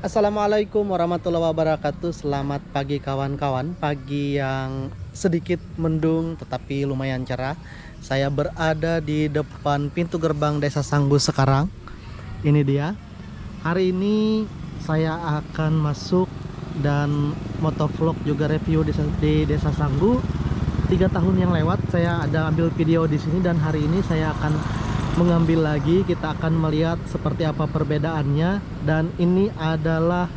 Assalamualaikum warahmatullahi wabarakatuh. Selamat pagi kawan-kawan. Pagi yang sedikit mendung tetapi lumayan cerah. Saya berada di depan pintu gerbang Desa Sanggu sekarang. Ini dia. Hari ini saya akan masuk dan motovlog juga review di Desa Sanggu. 3 tahun yang lewat saya ada ambil video di sini, dan hari ini saya akan mengambil lagi. Kita akan melihat seperti apa perbedaannya. Dan ini adalah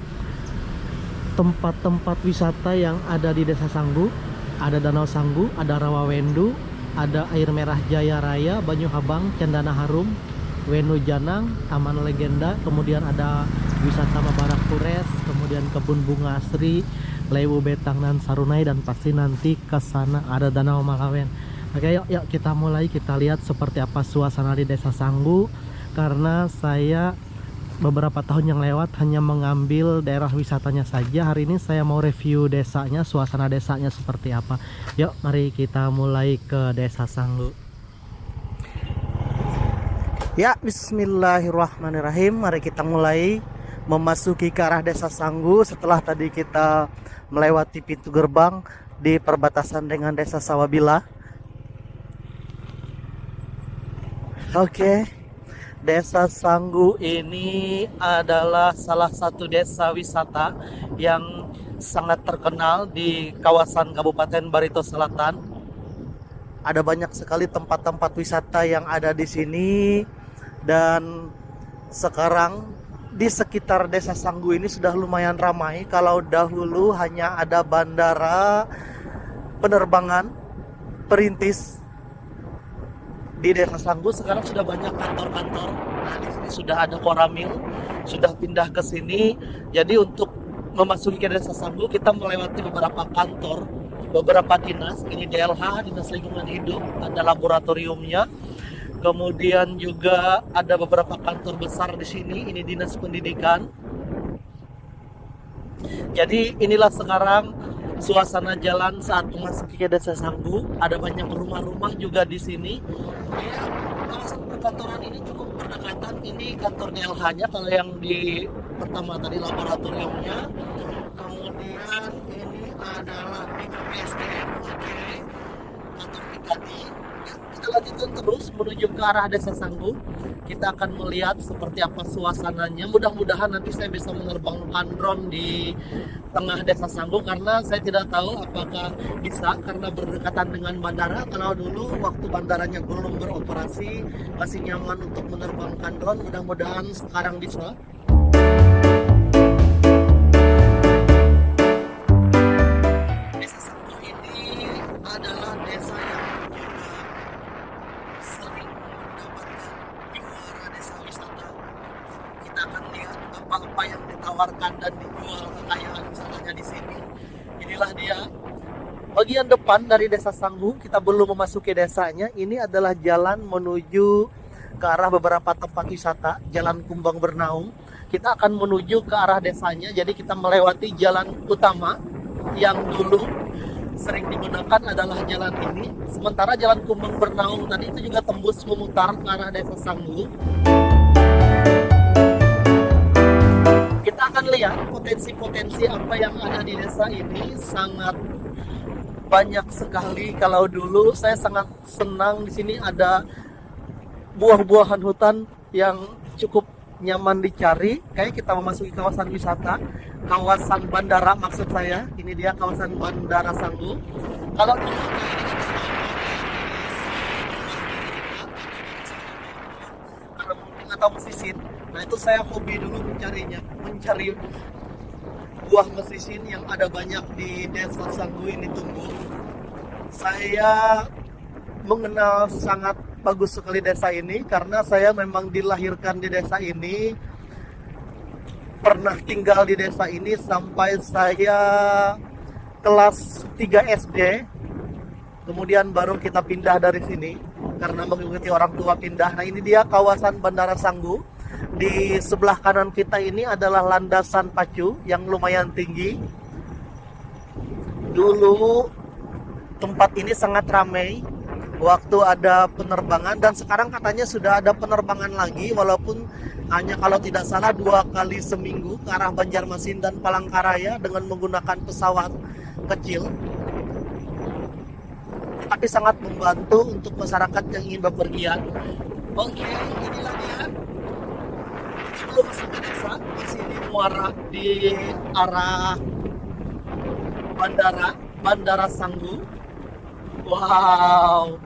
tempat-tempat wisata yang ada di Desa Sanggu. Ada Danau Sanggu, ada Rawawendu, ada Air Merah Jaya Raya, Banyu Habang, Cendana Harum, Wenu Janang, Taman Legenda, kemudian ada wisata Mabarak Kures, kemudian Kebun Bunga Asri, Lewu Betang dan Sarunai, dan pasti nanti ke sana ada Danau Malawen. Oke, yuk kita mulai. Kita lihat seperti apa suasana di Desa Sanggu, karena saya beberapa tahun yang lewat hanya mengambil daerah wisatanya saja. Hari ini saya mau review desanya, suasana desanya seperti apa. Yuk mari kita mulai ke Desa Sanggu. Ya, bismillahirrahmanirrahim. Mari kita mulai memasuki ke arah Desa Sanggu setelah tadi kita melewati pintu gerbang di perbatasan dengan Desa Sawabila. Oke, Desa Sanggu ini adalah salah satu desa wisata yang sangat terkenal di kawasan Kabupaten Barito Selatan. Ada banyak sekali tempat-tempat wisata yang ada di sini, dan sekarang di sekitar Desa Sanggu ini sudah lumayan ramai. Kalau dahulu hanya ada bandara penerbangan perintis di Desa Sanggu, sekarang sudah banyak kantor-kantor. Nah, di sini sudah ada Koramil, sudah pindah ke sini. Jadi untuk memasuki ke Desa Sanggu kita melewati beberapa kantor, beberapa dinas. Ini DLH, Dinas Lingkungan Hidup, ada laboratoriumnya. Kemudian juga ada beberapa kantor besar di sini. Ini Dinas Pendidikan. Jadi inilah sekarang suasana jalan saat memasuki ke Desa Sanggu. Ada banyak rumah-rumah juga di sini. Ya, kawasan perkantoran ini cukup berdekatan. Ini kantor DLH-nya, kalau yang di pertama tadi laboratoriumnya. Kemudian ini adalah BKPSDM, oke, kantor PKD. Kita lanjutkan terus menuju ke arah Desa Sanggu. Kita akan melihat seperti apa suasananya. Mudah-mudahan nanti saya bisa menerbangkan drone di tengah Desa Sanggu, karena saya tidak tahu apakah bisa karena berdekatan dengan bandara. Kalau dulu waktu bandaranya belum beroperasi masih nyaman untuk menerbangkan drone. Mudah-mudahan sekarang bisa. Desa Sanggu ini adalah desa yang juga sering mendapatkan juara desa wisata. Kita akan lihat apa-apa yang ditawarkan dan dijual kekayaan wisatanya di sini. Inilah dia bagian depan dari Desa Sanggu. Kita belum memasuki desanya. Ini adalah jalan menuju ke arah beberapa tempat wisata, Jalan Kumbang Bernaung. Kita akan menuju ke arah desanya. Jadi kita melewati jalan utama yang dulu sering digunakan adalah jalan ini. Sementara Jalan Kumbang Bernaung tadi itu juga tembus memutar ke arah Desa Sanggu. Kita akan lihat potensi-potensi apa yang ada di desa ini. Sangat banyak sekali. Kalau dulu saya sangat senang di sini ada buah-buahan hutan yang cukup nyaman dicari. Kayak kita memasuki kawasan wisata, kawasan bandara maksud saya. Ini dia kawasan Bandara Sanggu. Kalau dulu karena mungkin atau mesisin, nah itu saya hobi dulu mencari buah mesisin yang ada banyak di Desa Sanggu ini tumbuh. Saya mengenal sangat bagus sekali desa ini karena saya memang dilahirkan di desa ini, pernah tinggal di desa ini sampai saya kelas 3 SD. Kemudian baru kita pindah dari sini karena mengikuti orang tua pindah. Nah, ini dia kawasan Bandara Sanggu. Di sebelah kanan kita ini adalah landasan pacu yang lumayan tinggi. Dulu tempat ini sangat ramai waktu ada penerbangan, dan sekarang katanya sudah ada penerbangan lagi, walaupun hanya kalau tidak salah 2 kali seminggu ke arah Banjarmasin dan Palangkaraya dengan menggunakan pesawat kecil, tapi sangat membantu untuk masyarakat yang ingin bepergian. Oke, inilah dia sebelum masuk ke desa. Di sini muara di arah Bandara Sanggu. Wow,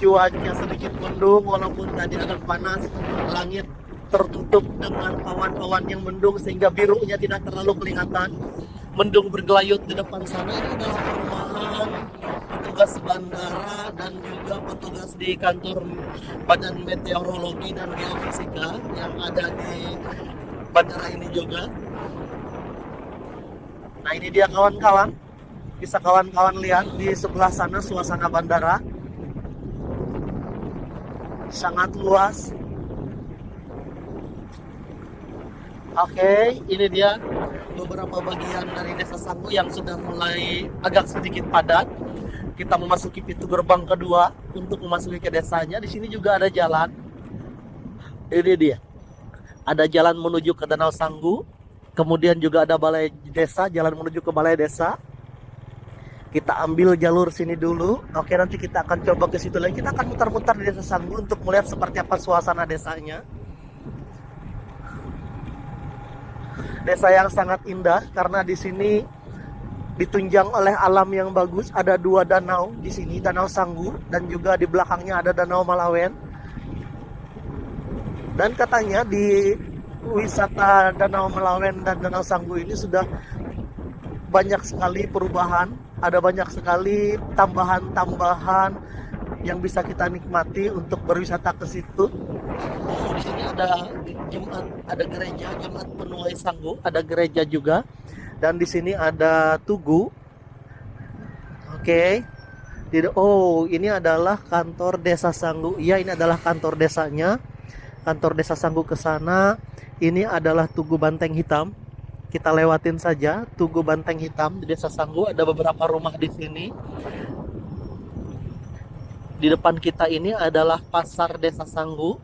cuaca sedikit mendung walaupun tadi agak panas. Langit tertutup dengan awan-awan yang mendung sehingga birunya tidak terlalu kelihatan. Mendung bergelayut di depan sana. Ini adalah perumahan petugas bandara dan juga petugas di kantor Badan Meteorologi dan Geofisika yang ada di bandara ini juga. Nah, ini dia kawan-kawan, bisa kawan-kawan lihat di sebelah sana suasana bandara sangat luas. Oke, ini dia beberapa bagian dari Desa Sanggu yang sudah mulai agak sedikit padat. Kita memasuki pintu gerbang kedua untuk memasuki ke desanya. Di sini juga ada jalan. Ini dia. Ada jalan menuju ke Danau Sanggu. Kemudian juga ada balai desa, jalan menuju ke balai desa. Kita ambil jalur sini dulu. Oke, nanti kita akan coba ke situ lagi. Kita akan mutar-mutar di Desa Sanggu untuk melihat seperti apa suasana desanya. Desa yang sangat indah karena di sini ditunjang oleh alam yang bagus. Ada 2 danau di sini, Danau Sanggu dan juga di belakangnya ada Danau Malawen. Dan katanya di wisata Danau Malawen dan Danau Sanggu ini sudah banyak sekali perubahan, ada banyak sekali tambahan-tambahan yang bisa kita nikmati untuk berwisata ke situ. Oh, di sini ada Jumat, ada gereja Jumat Penuai Sanggu, ada gereja juga, dan di sini ada tugu. Oke. Oh, ini adalah kantor Desa Sanggu. Iya, ini adalah kantor desanya. Kantor Desa Sanggu ke sana. Ini adalah Tugu Banteng Hitam. Kita lewatin saja Tugu Banteng Hitam di Desa Sanggu. Ada beberapa rumah di sini. Di depan kita ini adalah Pasar Desa Sanggu.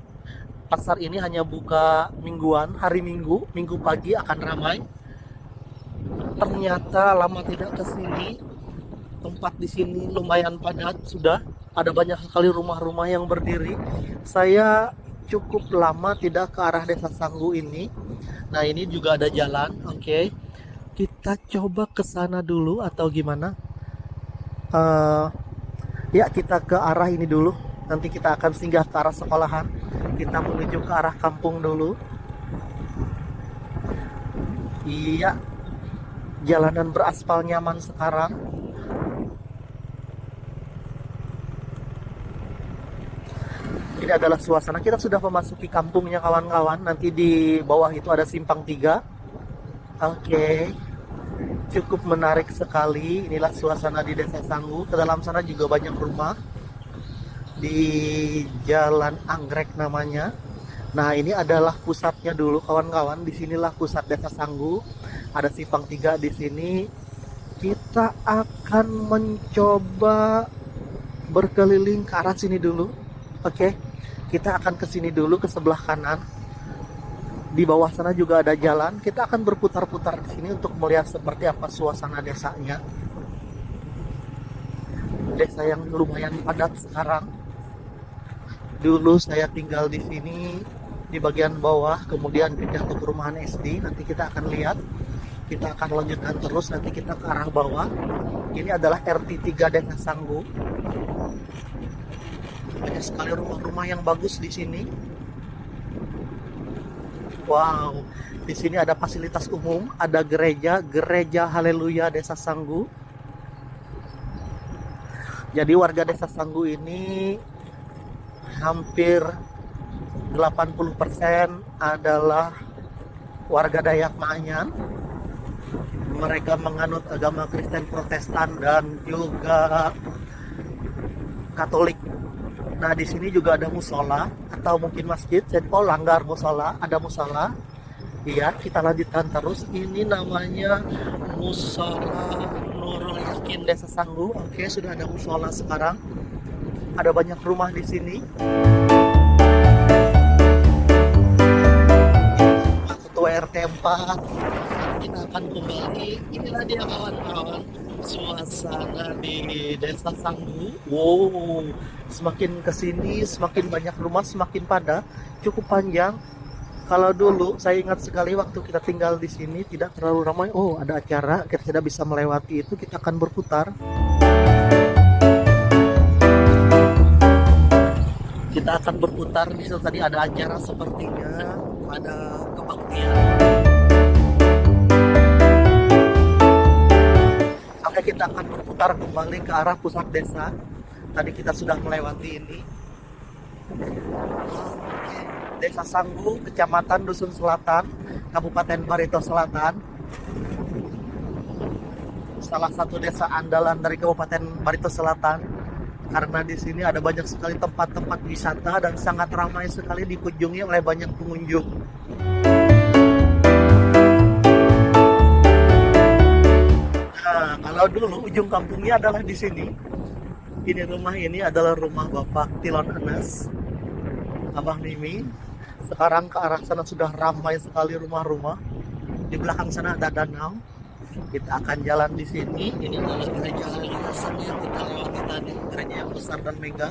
Pasar ini hanya buka mingguan, hari Minggu, Minggu pagi akan ramai. Ternyata lama tidak ke sini, tempat di sini lumayan padat sudah. Ada banyak sekali rumah-rumah yang berdiri. Saya cukup lama tidak ke arah Desa Sanggu ini. Nah, ini juga ada jalan. Oke. Kita coba ke sana dulu atau gimana? Ya, kita ke arah ini dulu. Nanti kita akan singgah ke arah sekolahan. Kita menuju ke arah kampung dulu. Iya, jalanan beraspal nyaman sekarang. Ini adalah suasana. Kita sudah memasuki kampungnya kawan-kawan. Nanti di bawah itu ada simpang 3. Oke. Cukup menarik sekali. Inilah suasana di Desa Sanggu. Ke dalam sana juga banyak rumah. Di Jalan Anggrek namanya. Nah, ini adalah pusatnya dulu kawan-kawan. Disinilah pusat Desa Sanggu. Ada simpang 3 di sini. Kita akan mencoba berkeliling ke arah sini dulu. Oke. Kita akan ke sini dulu, ke sebelah kanan. Di bawah sana juga ada jalan. Kita akan berputar-putar di sini untuk melihat seperti apa suasana desanya. Desa yang lumayan padat sekarang. Dulu saya tinggal di sini di bagian bawah, kemudian pindah ke perumahan SD. Nanti kita akan lihat. Kita akan lanjutkan terus. Nanti kita ke arah bawah. Ini adalah RT 3 Desa Sanggu. Banyak sekali rumah-rumah yang bagus di sini. Wow, di sini ada fasilitas umum, ada gereja Haleluya Desa Sanggu. Jadi warga Desa Sanggu ini hampir 80% adalah warga Dayak Maanyan. Mereka menganut agama Kristen Protestan dan juga Katolik. Nah, di sini juga ada musola atau mungkin masjid. Jadi langgar musola, ada musola. Iya, kita lanjutkan terus. Ini namanya Musola Nurul Yakin Desa Sanggu. Oke, sudah ada musola sekarang. Ada banyak rumah di sini. RT 4. Kita akan kembali. Inilah dia kawan-kawan, suasana di Desa Sanggu. Wow, semakin kesini semakin banyak rumah, semakin padat, cukup panjang. Kalau dulu saya ingat sekali waktu kita tinggal di sini tidak terlalu ramai. Oh, ada acara, kita tidak bisa melewati itu, kita akan berputar. Kita akan berputar di situ, tadi ada acara sepertinya, ada kebaktian. Oke, kita akan berputar kembali ke arah pusat desa. Tadi kita sudah melewati ini. Oke, Desa Sanggu, Kecamatan Dusun Selatan, Kabupaten Barito Selatan. Salah satu desa andalan dari Kabupaten Barito Selatan. Karena di sini ada banyak sekali tempat-tempat wisata dan sangat ramai sekali dikunjungi oleh banyak pengunjung. Nah, kalau dulu ujung kampungnya adalah di sini. Ini rumah ini adalah rumah Bapak Tilon Anas, Abah Mimi. Sekarang ke arah sana sudah ramai sekali rumah-rumah. Di belakang sana ada danau. Kita akan jalan di sini. Ini adalah gereja yayasan yang kita lewati tadi, gereja yang besar dan megah.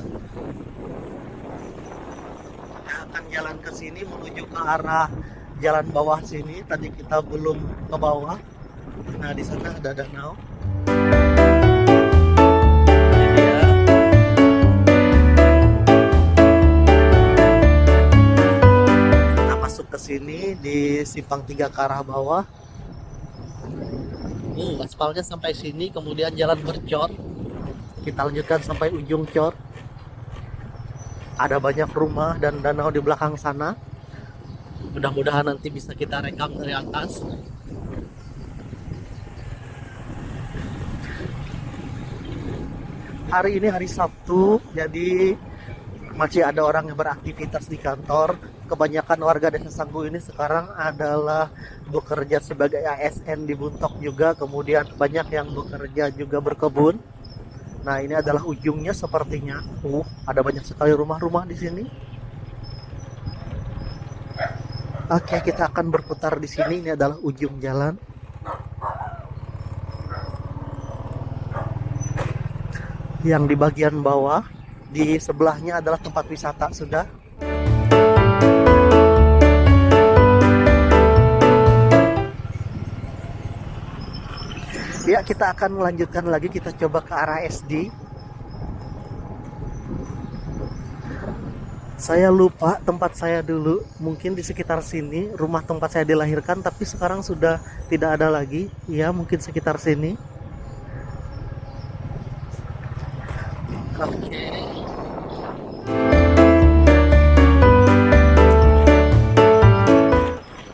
Kita akan jalan ke sini menuju ke arah jalan bawah sini. Tadi kita belum ke bawah. Nah, di sana ada danau. Ini dia. Kita masuk ke sini di simpang 3 ke arah bawah. Aspalnya sampai sini, kemudian jalan bercor. Kita lanjutkan sampai ujung cor. Ada banyak rumah dan danau di belakang sana. Mudah-mudahan nanti bisa kita rekam dari atas. Hari ini hari Sabtu, jadi masih ada orang yang beraktivitas di kantor. Kebanyakan warga Desa Sanggu ini sekarang adalah bekerja sebagai ASN di Buntok juga, kemudian banyak yang bekerja juga berkebun. Nah, ini adalah ujungnya sepertinya. Ada banyak sekali rumah-rumah di sini. Oke, kita akan berputar di sini. Ini adalah ujung jalan. Yang di bagian bawah, di sebelahnya adalah tempat wisata sudah. Ya, kita akan melanjutkan lagi, kita coba ke arah SD. Saya lupa tempat saya dulu, mungkin di sekitar sini, rumah tempat saya dilahirkan, tapi sekarang sudah tidak ada lagi. Ya, mungkin sekitar sini. Oke.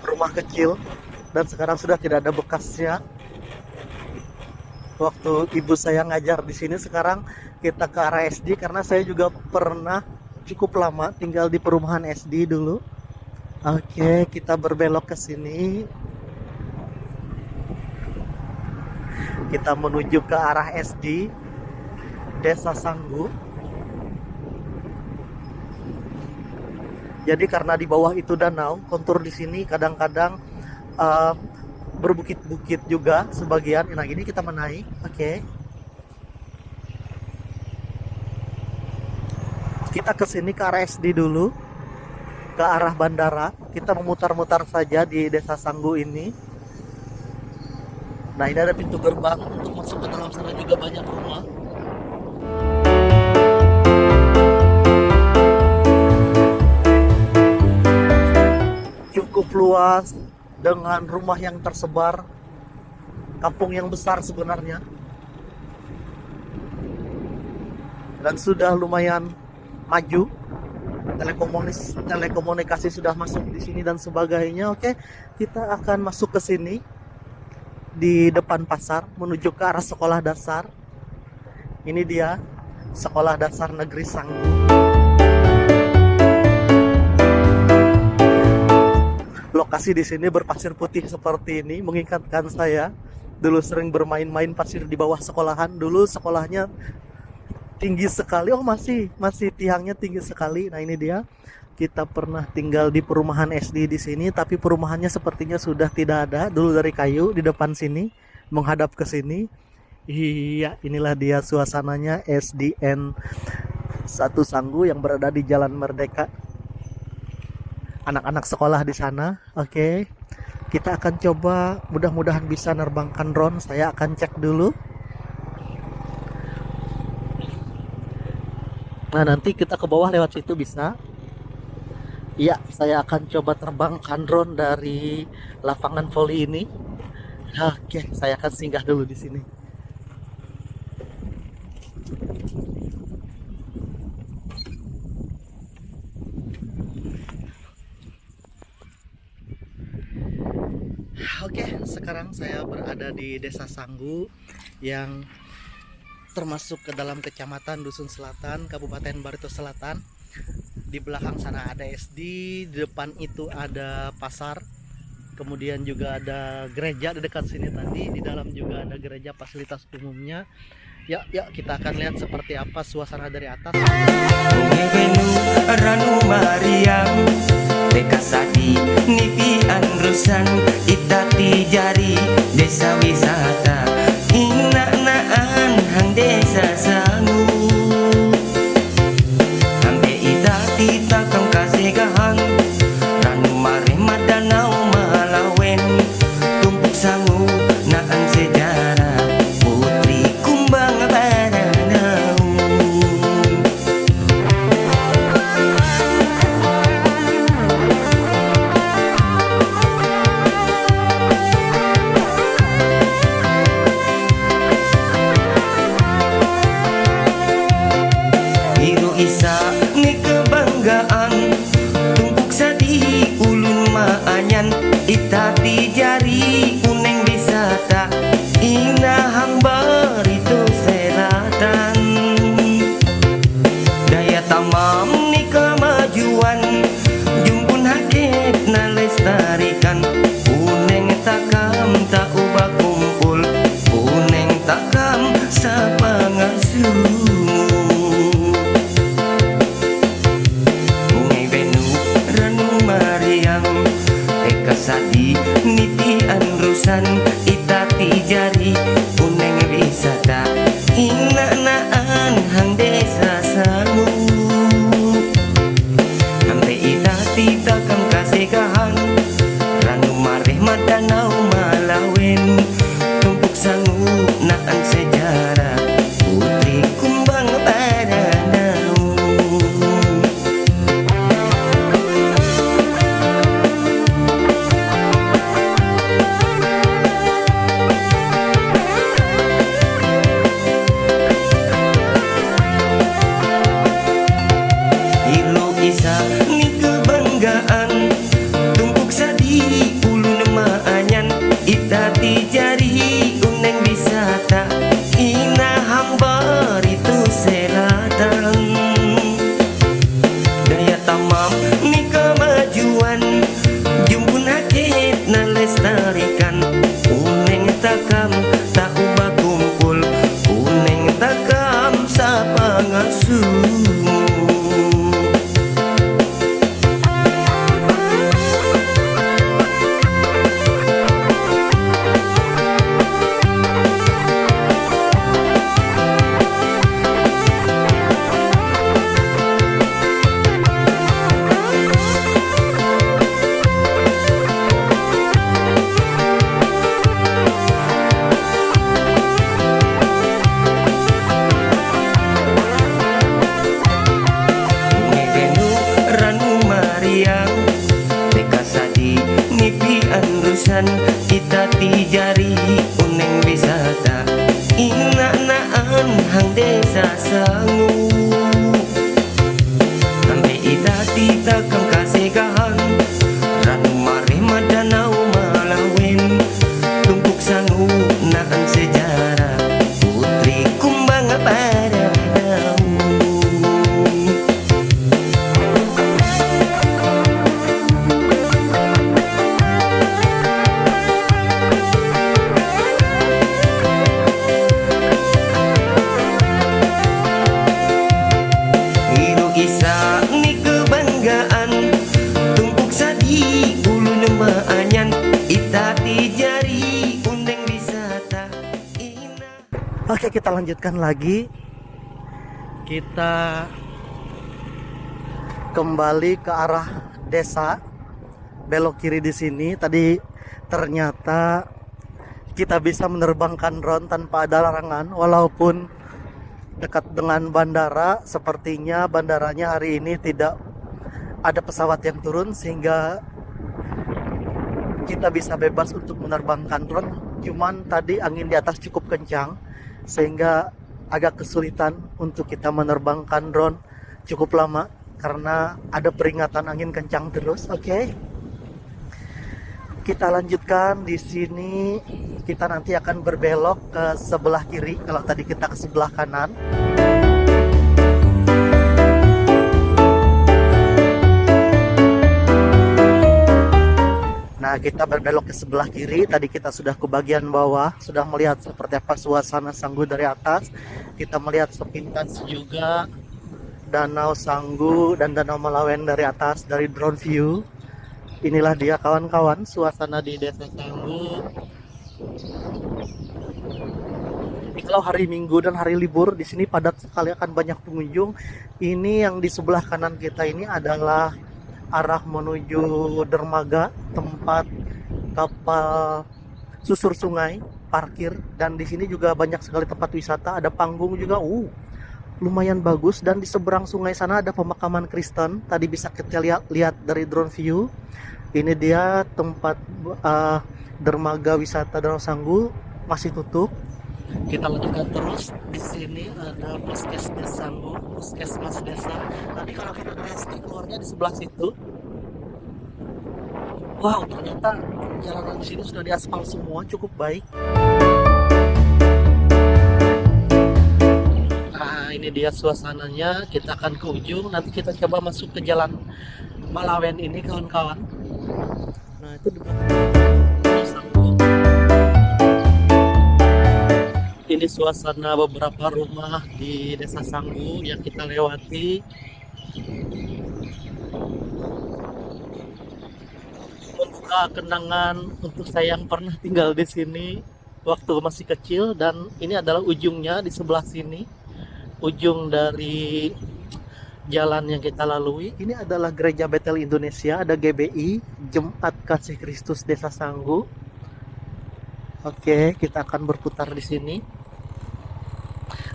Rumah kecil, dan sekarang sudah tidak ada bekasnya. Waktu ibu saya ngajar di sini, sekarang kita ke arah SD karena saya juga pernah cukup lama tinggal di perumahan SD dulu. Oke, kita berbelok ke sini. Kita menuju ke arah SD Desa Sanggu. Jadi karena di bawah itu danau, kontur di sini kadang-kadang berbukit-bukit juga sebagian. Nah, ini kita menaik. Oke. Kita ke sini ke arah SD dulu, ke arah bandara. Kita memutar-mutar saja di Desa Sanggu ini. Nah, ini ada pintu gerbang untuk masuk ke dalam sana, juga banyak rumah. Cukup luas dengan rumah yang tersebar, kampung yang besar sebenarnya, dan sudah lumayan maju. Telekomunikasi sudah masuk di sini dan sebagainya. Oke, kita akan masuk ke sini di depan pasar menuju ke arah sekolah dasar. Ini dia Sekolah Dasar Negeri Sanggu. Lokasi di sini berpasir putih seperti ini mengingatkan saya dulu sering bermain-main pasir di bawah sekolahan. Dulu sekolahnya tinggi sekali. Oh, masih tiangnya tinggi sekali. Nah, ini dia. Kita pernah tinggal di perumahan SD di sini, tapi perumahannya sepertinya sudah tidak ada. Dulu dari kayu di depan sini, menghadap ke sini. Iya, inilah dia suasananya SDN 1 Sanggu yang berada di Jalan Merdeka. Anak-anak sekolah di sana. Oke. Kita akan coba, mudah-mudahan bisa nerbangkan drone. Saya akan cek dulu. Nah, nanti kita ke bawah lewat situ bisa. Iya, saya akan coba terbangkan drone dari lapangan voli ini. Oke, saya akan singgah dulu di sini. Oke, sekarang saya berada di Desa Sanggu yang termasuk ke dalam Kecamatan Dusun Selatan, Kabupaten Barito Selatan. Di belakang sana ada SD, di depan itu ada pasar, kemudian juga ada gereja di dekat sini tadi, di dalam juga ada gereja fasilitas umumnya. Ya, kita akan lihat seperti apa suasana dari atas. Ranu Mariam Teka Sadi Nipi Andrusan Itati Jari Desa Wisata Ina-naan Hang Desa Sangu Hambe Itati Takang Kasih Gahang Ranu Mare Madanau Malawen Tumpuk Sangu Naan Sejarah Putri Kumbang Badanau. Isa ni kebanggaan tumpuk sadi ulun maanyan itati jari uneng wisata inahang Barito Selatan daya tamam ni kemajuan jumpun haket na lestarikan uneng takam tak ubah kumpul uneng takam sapangasuh. Sadi niti andrusan itati jari uneng wisata ina-naan hang desa sangu hampe itati takang kasegahan ranu mareh madanau malawen tumpuk sangu naan sejarah putri kumbang badanau. Isa ni kebanggaan tumpuk sadi ulun maanyan itati jari uneng wisata inahang Barito Selatan daya tamam ni kemajuan jumpun haket na lestarikan uneng takam tak ubah kumpul uneng takam sapangasuh. Nipi andrusan itati jari uneng wisata ina-naan hang desa sangu hampe itati takang kasegahan ranu mare madanau malawen tumpuk sangu naan sejarah putri kumbang badanau. Isa ni kebanggaan Oke, kita lanjutkan lagi. Kita kembali ke arah desa, belok kiri di sini. Tadi ternyata kita bisa menerbangkan drone tanpa ada larangan, walaupun dekat dengan bandara. Sepertinya bandaranya hari ini tidak ada pesawat yang turun, sehingga kita bisa bebas untuk menerbangkan drone. Cuman tadi angin di atas cukup kencang, sehingga agak kesulitan untuk kita menerbangkan drone cukup lama karena ada peringatan angin kencang terus. Oke. Kita lanjutkan di sini. Kita nanti akan berbelok ke sebelah kiri. Kalau tadi kita ke sebelah kanan. Nah, kita berbelok ke sebelah kiri. Tadi kita sudah ke bagian bawah, sudah melihat seperti apa suasana Sanggu dari atas. Kita melihat sepintas juga Danau Sanggu dan Danau Malawen dari atas, dari drone view. Inilah dia kawan-kawan suasana di Desa Sanggu. Ini kalau hari Minggu dan hari libur di sini padat sekali, akan banyak pengunjung. Ini yang di sebelah kanan kita ini adalah arah menuju dermaga, tempat kapal susur sungai parkir, dan di sini juga banyak sekali tempat wisata. Ada panggung juga, lumayan bagus. Dan di seberang sungai sana ada pemakaman Kristen. Tadi bisa kita lihat dari drone view. Ini dia tempat dermaga wisata Danau Sanggu, masih tutup. Kita lanjutkan terus. Di sini ada Puskesmas Sanggu, Puskesmas Desa. Tadi kalau kita dari keluarnya di sebelah situ. Wow, ternyata jalanan di sini sudah diaspal semua, cukup baik. Nah, ini dia suasananya. Kita akan ke ujung. Nanti kita coba masuk ke jalan Malawen ini, kawan-kawan. Nah, itu di belakang Sanggu. Ini suasana beberapa rumah di Desa Sanggu yang kita lewati. Membuka kenangan untuk saya yang pernah tinggal di sini waktu masih kecil. Dan ini adalah ujungnya di sebelah sini, ujung dari jalan yang kita lalui. Ini adalah Gereja Betel Indonesia, ada GBI, Jemaat Kasih Kristus Desa Sanggu. Oke, kita akan berputar di sini.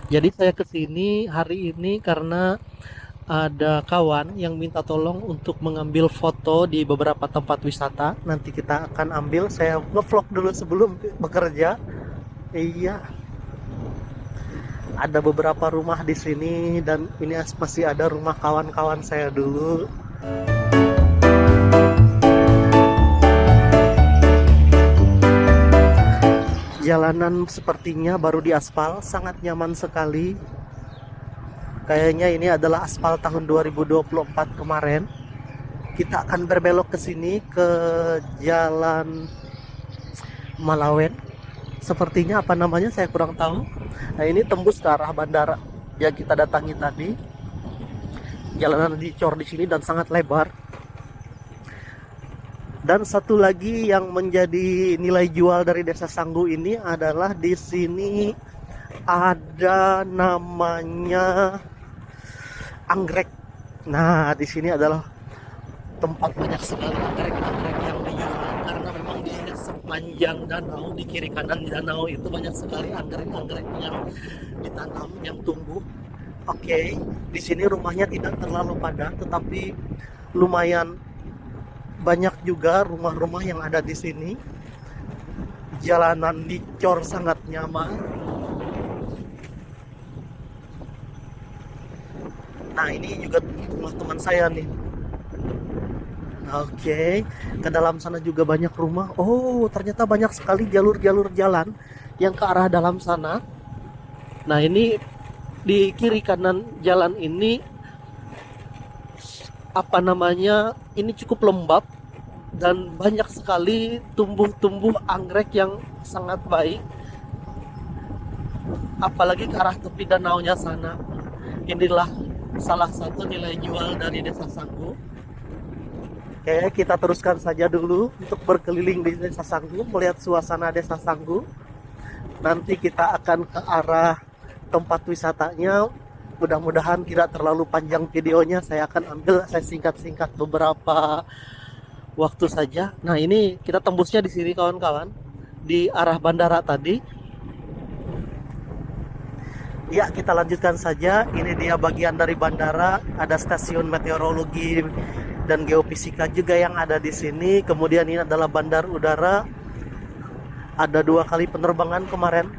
Jadi saya kesini hari ini karena ada kawan yang minta tolong untuk mengambil foto di beberapa tempat wisata. Nanti kita akan ambil. Saya nge-vlog dulu sebelum bekerja. Iya. Ada beberapa rumah di sini, dan ini masih ada rumah kawan-kawan saya dulu. Jalanan sepertinya baru diaspal, sangat nyaman sekali. Kayaknya ini adalah aspal tahun 2024 kemarin. Kita akan berbelok ke sini ke Jalan Malawen. Sepertinya apa namanya saya kurang tahu. Nah, ini tembus ke arah bandara yang kita datangi tadi. Jalanan dicor di sini dan sangat lebar. Dan satu lagi yang menjadi nilai jual dari Desa Sanggu ini adalah di sini ada namanya anggrek. Nah, di sini adalah tempat banyak sekali anggrek-anggrek yang dijual, karena memang di sepanjang danau, di kiri kanan danau itu banyak sekali anggrek-anggrek yang ditanam, yang tumbuh. Oke, di sini rumahnya tidak terlalu padat, tetapi lumayan banyak juga rumah-rumah yang ada di sini. Jalanan dicor sangat nyaman. Nah, ini juga rumah teman saya nih. Oke, ke dalam sana juga banyak rumah. Oh, ternyata banyak sekali jalur-jalur jalan yang ke arah dalam sana. Nah, ini di kiri kanan jalan ini apa namanya? Ini cukup lembab dan banyak sekali tumbuh-tumbuh anggrek yang sangat baik. Apalagi ke arah tepi danaunya sana. Inilah salah satu nilai jual dari Desa Sanggu. Oke, kita teruskan saja dulu untuk berkeliling di Desa Sanggu, melihat suasana Desa Sanggu. Nanti kita akan ke arah tempat wisatanya. Mudah-mudahan tidak terlalu panjang videonya. Saya singkat-singkat beberapa waktu saja. Nah, ini kita tembusnya di sini kawan-kawan, di arah bandara tadi. Ya, kita lanjutkan saja. Ini dia bagian dari bandara. Ada stasiun meteorologi dan geofisika juga yang ada di sini. Kemudian ini adalah bandar udara. Ada 2 kali penerbangan kemarin.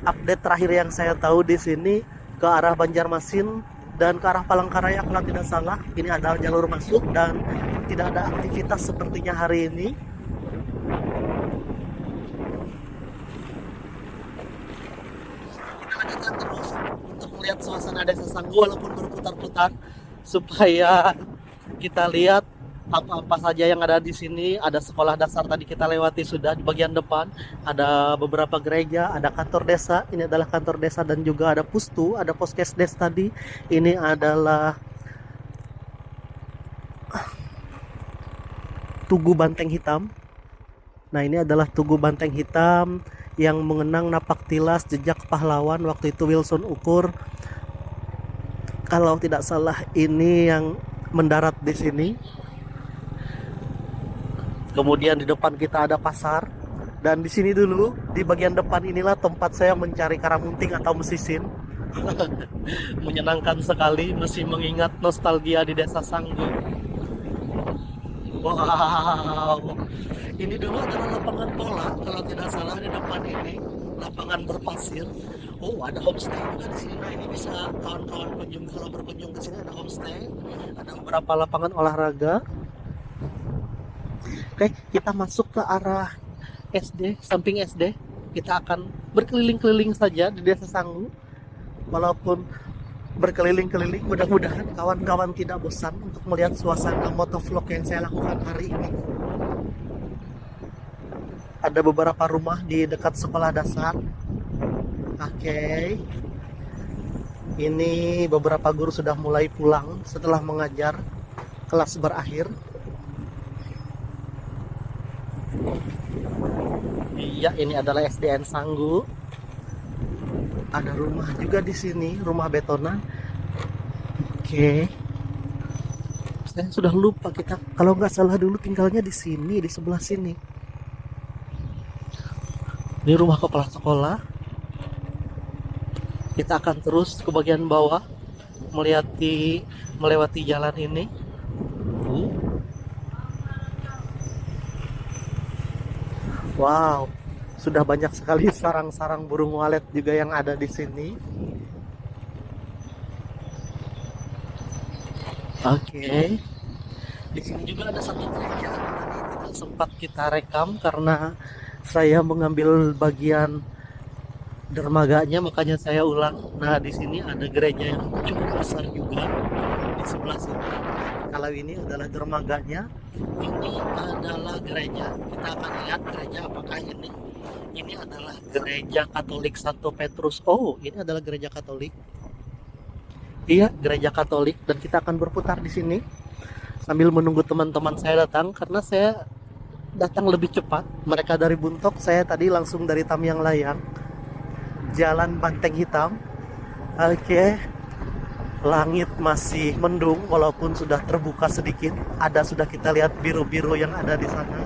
Update terakhir yang saya tahu di sini ke arah Banjarmasin dan ke arah Palangkaraya kalau tidak salah. Ini ada jalur masuk dan tidak ada aktivitas sepertinya hari ini. Kita lanjutkan terus untuk melihat suasana Desa Sanggu walaupun berputar-putar supaya kita lihat apa-apa saja yang ada di sini. Ada sekolah dasar tadi kita lewati sudah di bagian depan. Ada beberapa gereja, ada kantor desa. Ini adalah kantor desa dan juga ada pustu, ada poskesdes tadi. Ini adalah Tugu Banteng Hitam. Nah, ini adalah Tugu Banteng Hitam yang mengenang napak tilas jejak pahlawan waktu itu Wilson Ukur. Kalau tidak salah ini yang mendarat di sini. Kemudian di depan kita ada pasar. Dan di sini dulu, di bagian depan inilah tempat saya mencari karamunting atau mesisin. Menyenangkan sekali, masih mengingat nostalgia di Desa Sanggu. Wow. Ini dulu adalah lapangan bola, kalau tidak salah di depan ini. Lapangan berpasir. Oh, ada homestay juga di sini. Nah, ini bisa kawan-kawan kunjung, kalau berkunjung ke sini ada homestay. Ada beberapa lapangan olahraga. Oke, kita masuk ke arah SD, samping SD. Kita akan berkeliling-keliling saja di Desa Sanggu. Walaupun berkeliling-keliling, mudah-mudahan kawan-kawan tidak bosan untuk melihat suasana motovlog yang saya lakukan hari ini. Ada beberapa rumah di dekat sekolah dasar. Oke. Ini beberapa guru sudah mulai pulang setelah mengajar kelas berakhir. Iya, ini adalah SDN Sanggu. Ada rumah juga di sini, rumah betonan. Oke. Saya sudah lupa, kita kalau nggak salah dulu tinggalnya di sini, di sebelah sini. Ini rumah kepala sekolah. Kita akan terus ke bagian bawah melewati jalan ini. Wow, sudah banyak sekali sarang-sarang burung walet juga yang ada di sini. Oke. Di sini juga ada satu gereja. Tadi tidak sempat kita rekam karena saya mengambil bagian dermaganya, makanya saya ulang. Nah, di sini ada gereja yang cukup besar juga di sebelah sini. Kalau ini adalah dermaganya, ini adalah gereja. Kita akan lihat gereja apakah ini. Ini adalah gereja Katolik Santo Petrus. Oh, ini adalah gereja Katolik. Iya, gereja Katolik. Dan kita akan berputar di sini sambil menunggu teman-teman saya datang karena saya datang lebih cepat. Mereka dari Buntok, saya tadi langsung dari Tamyang Layang. Jalan Banteng Hitam. Oke. Langit masih mendung walaupun sudah terbuka sedikit. Sudah kita lihat biru-biru yang ada di sana.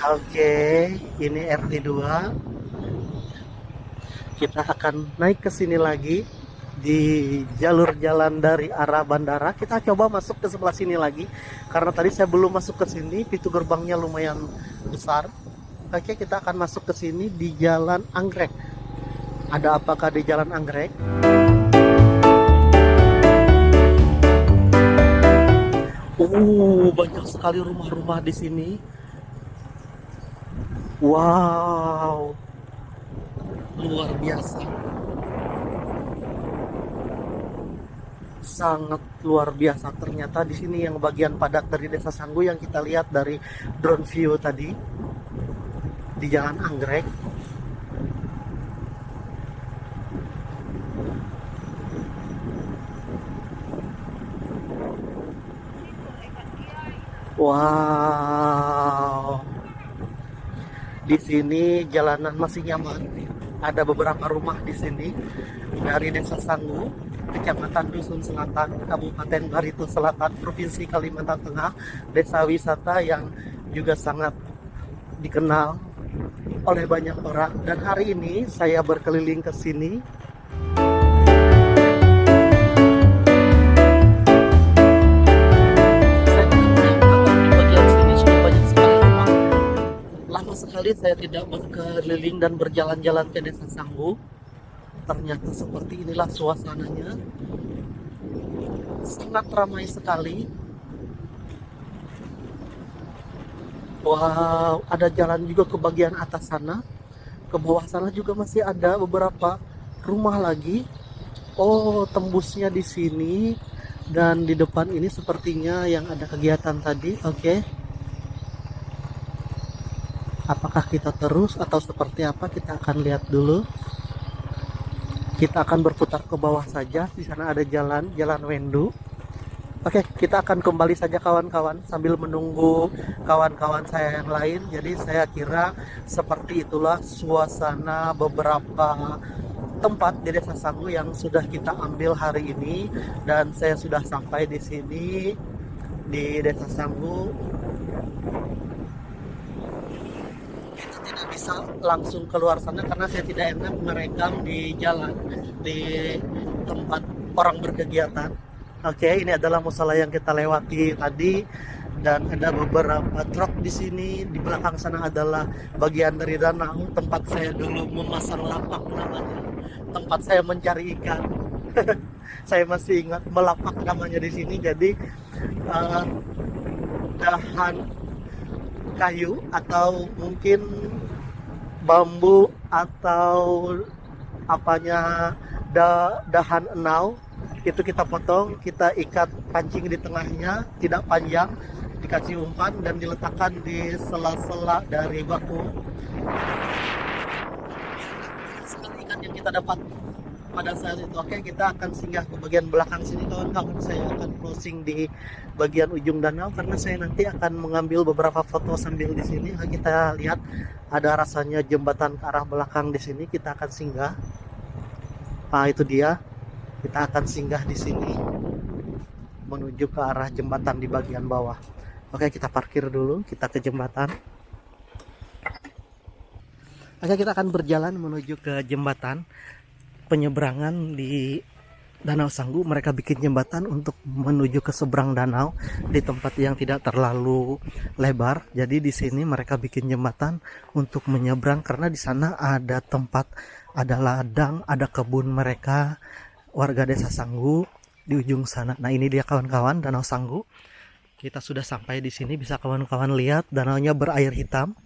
Oke, ini RT 2. Kita akan naik ke sini lagi di jalur jalan dari arah bandara. Kita coba masuk ke sebelah sini lagi karena tadi saya belum masuk ke sini, pintu gerbangnya lumayan besar. Oke, kita akan masuk ke sini di Jalan Anggrek. Ada apakah di Jalan Anggrek? Banyak sekali rumah-rumah di sini. Wow, luar biasa. Sangat luar biasa ternyata di sini yang bagian padat dari Desa Sanggu yang kita lihat dari drone view tadi di Jalan Anggrek. Wow, di sini jalanan masih nyaman. Ada beberapa rumah di sini dari Desa Sanggu, Kecamatan Dusun Selatan, Kabupaten Barito Selatan, Provinsi Kalimantan Tengah. Desa wisata yang juga sangat dikenal oleh banyak orang. Dan hari ini saya berkeliling ke sini. Saya menemukan di bagian sini sudah banyak sekali rumah. Lama sekali saya tidak berkeliling dan berjalan-jalan ke Desa Sanggu. Ternyata seperti inilah suasananya. Sangat ramai sekali. Wow, ada jalan juga ke bagian atas sana. Ke bawah sana juga masih ada beberapa rumah lagi. Oh, tembusnya di sini. Dan di depan ini sepertinya yang ada kegiatan tadi. Oke. Apakah kita terus atau seperti apa? Kita akan lihat dulu. Kita akan berputar ke bawah saja. Di sana ada jalan Wendu. Oke, kita akan kembali saja kawan-kawan sambil menunggu kawan-kawan saya yang lain. Jadi saya kira seperti itulah suasana beberapa tempat di Desa Sanggu yang sudah kita ambil hari ini, dan saya sudah sampai di sini di Desa Sanggu. Kita tidak bisa langsung keluar sana karena saya tidak enak merekam di jalan, di tempat orang berkegiatan. Oke, ini adalah musola yang kita lewati tadi, dan ada beberapa truk di sini. Di belakang sana adalah bagian dari danau tempat saya dulu memasang lapak namanya, tempat saya mencari ikan. Saya masih ingat melapak namanya di sini. Jadi dahan kayu atau mungkin bambu atau apanya, dahan enau itu kita potong, kita ikat pancing di tengahnya, tidak panjang, dikasih umpan dan diletakkan di sela-sela dari baku. Sekali ikan yang kita dapat pada saat itu. Oke, kita akan singgah ke bagian belakang sini kawan-kawan. Saya akan closing di bagian ujung danau karena saya nanti akan mengambil beberapa foto sambil di sini. Kita lihat ada rasanya jembatan ke arah belakang di sini. Kita akan singgah. Nah, itu dia. Kita akan singgah di sini menuju ke arah jembatan di bagian bawah. Oke, kita parkir dulu, kita ke jembatan. Oke, kita akan berjalan menuju ke jembatan penyeberangan di Danau Sanggu. Mereka bikin jembatan untuk menuju ke seberang danau di tempat yang tidak terlalu lebar. Jadi di sini mereka bikin jembatan untuk menyeberang karena di sana ada tempat, ada ladang, ada kebun mereka, warga Desa Sanggu di ujung sana. Nah, ini dia kawan-kawan Danau Sanggu. Kita sudah sampai di sini, bisa kawan-kawan lihat danaunya berair hitam.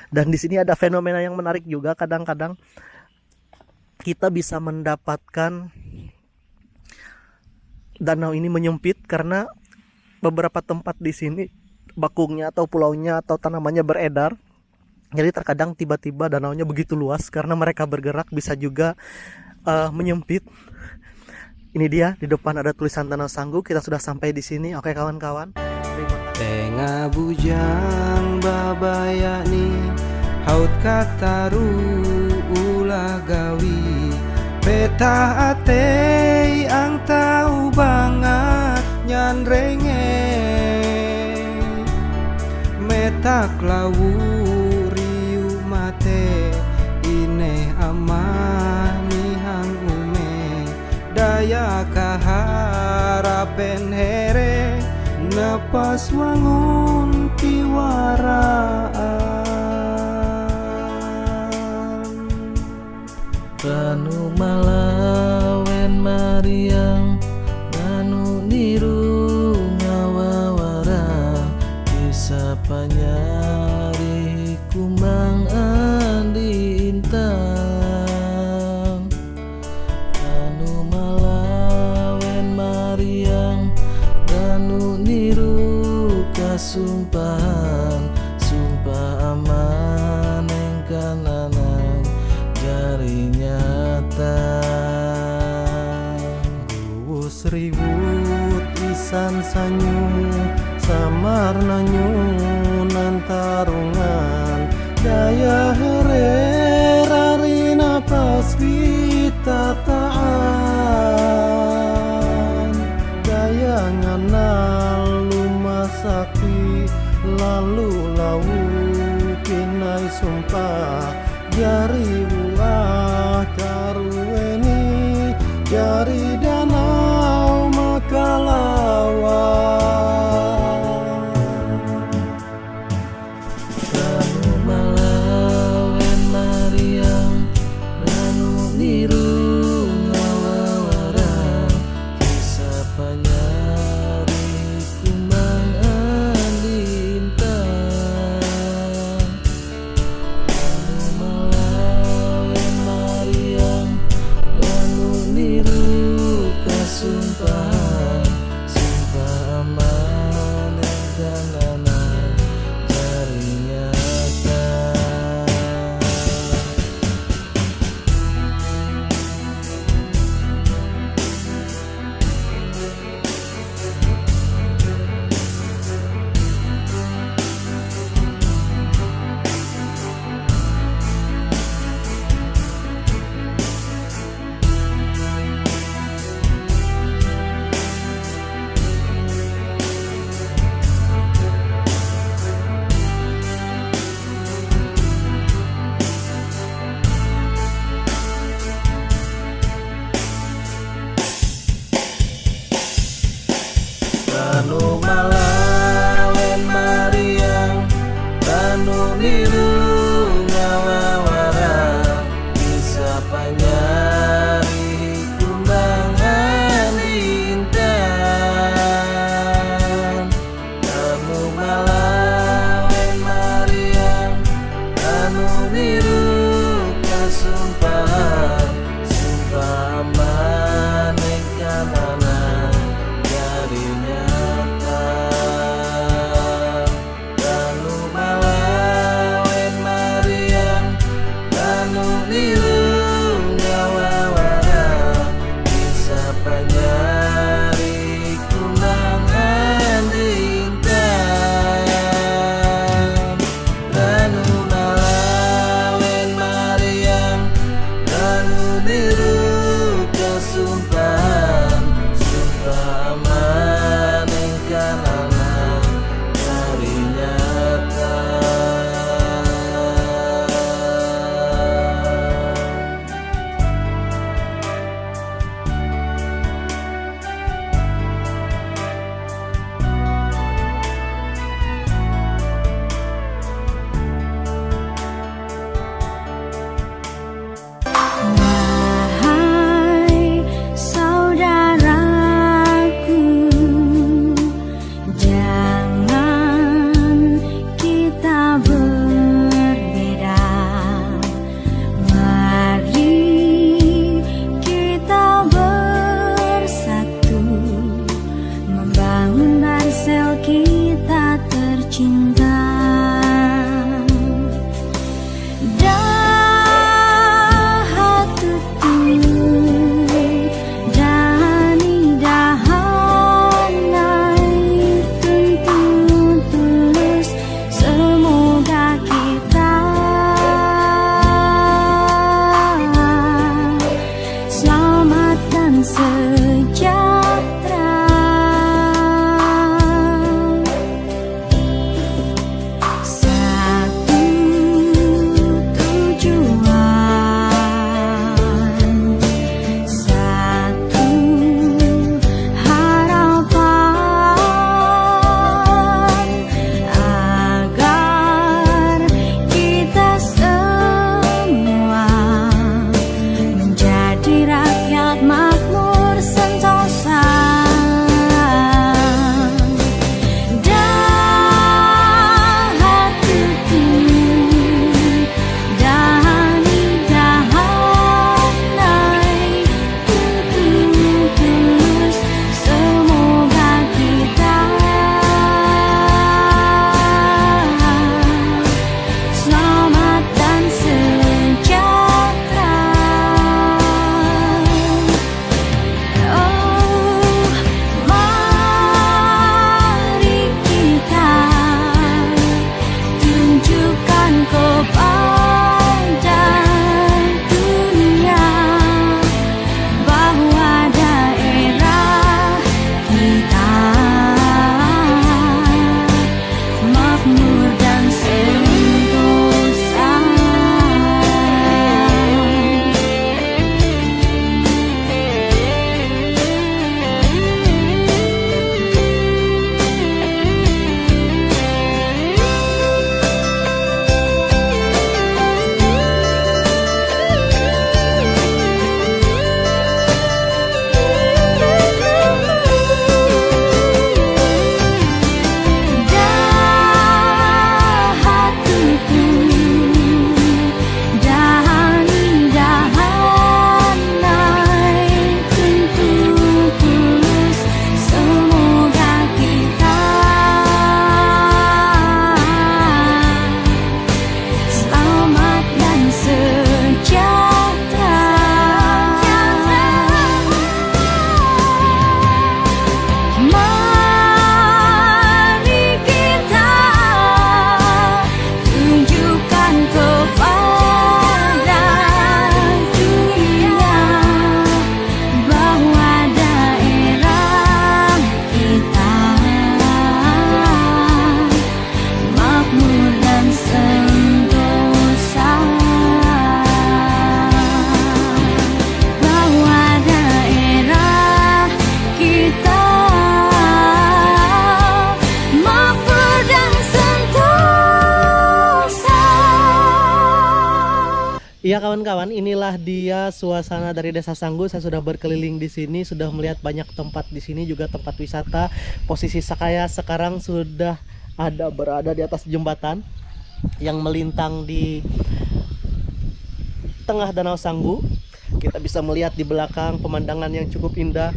Dan di sini ada fenomena yang menarik juga. Kadang-kadang kita bisa mendapatkan danau ini menyempit karena beberapa tempat di sini bakungnya atau pulaunya atau tanamannya beredar. Jadi terkadang tiba-tiba danaunya begitu luas karena mereka bergerak, bisa juga menyempit. Ini dia, di depan ada tulisan Danau Sanggu. Kita sudah sampai di sini. Oke kawan-kawan. Tengah bujang babayani haut kataru ulah gawi peta ate ang tahu banget nyan renge metak lawu ine amani hang ume daya kaharapen here napas wangun tiwaraan Ranu malawen mariang Ranu niru ngawawara bisa panyari kumang andi intang Ranu malawen mariang Ranu niru kasumpahan sumpah aman yang kanan jari nyata Seriwut isi pisan sanyu samar nanyunan tarungan daya hererari napas witataan daya nganal lumah sakti lalu lawu kinai sumpah jari buah karueni jari danau makalawan Ranu malawen Mariam Ranu niru ngawawarang kisah panyari kumbang alintang Ranu malawen Mariam Ranu niru kasumpahan sumpah aman dan anak jari nyata Ranu malawen Mariam Ranu niru ngawawarang kisah panyari kumbang alintang Ranu malawen Mariam Ranu niru kasumpahan sumpah aman kanan jari nyata Ranu malawen Mariam Ranu niru ngawawarang Ya kawan-kawan, inilah dia suasana dari Desa Sanggu. Saya sudah berkeliling di sini, sudah melihat banyak tempat di sini, juga tempat wisata. Posisi saya sekarang sudah berada di atas jembatan yang melintang di tengah Danau Sanggu. Kita bisa melihat di belakang pemandangan yang cukup indah.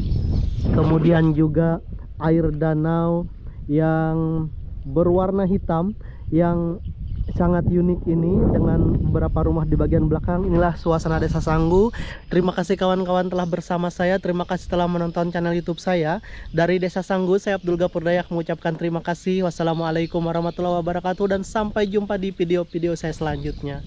Kemudian juga air danau yang berwarna hitam yang sangat unik ini dengan beberapa rumah di bagian belakang. Inilah suasana Desa Sanggu. Terima kasih kawan-kawan telah bersama saya. Terima kasih telah menonton channel YouTube saya. Dari Desa Sanggu, saya Abdul Gapur Dayak mengucapkan terima kasih. Wassalamualaikum warahmatullahi wabarakatuh dan sampai jumpa di video-video saya selanjutnya.